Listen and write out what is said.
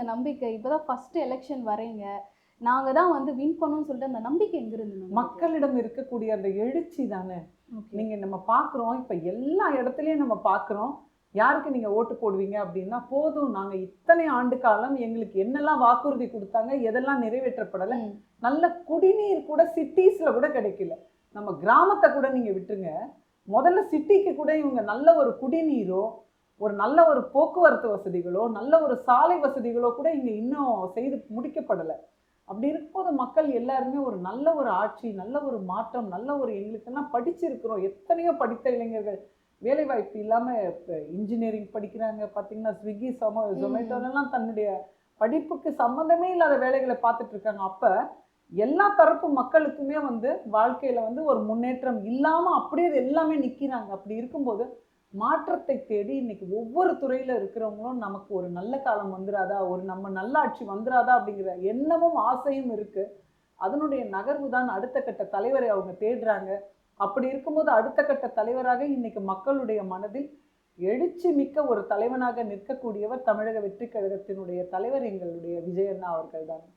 நம்பிக்கை? இப்பதான் first election வரீங்க. நாங்க தான் வந்து வின் பண்ணோம்னு சொல்லிட்டு அந்த நம்பிக்கை எங்கிருந்து நமக்கு? மக்களிடம் இருக்கக்கூடிய அந்த எழுச்சி தானே. ஓகே. நீங்க நம்ம பார்க்குறோம், இப்ப எல்லா இடத்துலயும் நம்ம பார்க்குறோம். யாருக்கு நீங்க ஓட்டு போடுவீங்க அப்படின்னா, போதும் நாங்க இத்தனை ஆண்டு காலம் எங்களுக்கு என்னெல்லாம் வாக்குறுதி குடுத்தாங்க, எதெல்லாம் நிறைவேற்றப்படல. ம். நல்ல குடிநீர் கூட சிட்டீஸ்ல கூட கிடைக்கல. நம்ம கிராமத்த கூட நீங்க விட்டுருங்க. முதல்ல சிட்டிக்கு கூட இவங்க நல்ல ஒரு குடிநீரோ, ஒரு நல்ல ஒரு போக்குவரத்து வசதிகளோ, நல்ல ஒரு சாலை வசதிகளோ கூட இங்க இன்னும் செய்து முடிக்கப்படல. அப்படி இருக்கும்போது மக்கள் எல்லாருமே ஒரு நல்ல ஒரு ஆட்சி, நல்ல ஒரு மாற்றம், நல்ல ஒரு எங்களுக்கெல்லாம் படிச்சிருக்கிறோம். எத்தனையோ படித்த இளைஞர்கள் வேலைவாய்ப்பு இல்லாம இப்ப இன்ஜினியரிங் படிக்கிறாங்க. பார்த்தீங்கன்னா, ஸ்விக்கி, ம். ஜொமேட்டோலலாம் தன்னுடைய படிப்புக்கு சம்மந்தமே இல்லாத வேலைகள பார்த்துட்டு இருக்காங்க. அப்ப எல்லா தரப்பு மக்களுக்குமே வந்து வாழ்க்கையில வந்து ஒரு முன்னேற்றம் இல்லாம அப்படியே எல்லாமே நிக்கிறாங்க. அப்படி இருக்கும்போது மாற்றத்தை தேடி இன்னைக்கு ஒவ்வொரு துறையில இருக்கிறவங்களும் நமக்கு ஒரு நல்ல காலம் வந்துராதா, ஒரு நம்ம நல்லாட்சி வந்துராதா அப்படிங்கிற எண்ணமும் ஆசையும் இருக்கு. அதனுடைய நகர்வு தான் அடுத்த கட்ட தலைவரை அவங்க தேடுறாங்க. அப்படி இருக்கும்போது அடுத்த கட்ட தலைவராக இன்னைக்கு மக்களுடைய மனதில் எழுச்சி மிக்க ஒரு தலைவனாக நிற்கக்கூடியவர் தமிழக வெற்றி கழகத்தினுடைய தலைவர் எங்களுடைய விஜய் அண்ணா அவர்கள் தான்.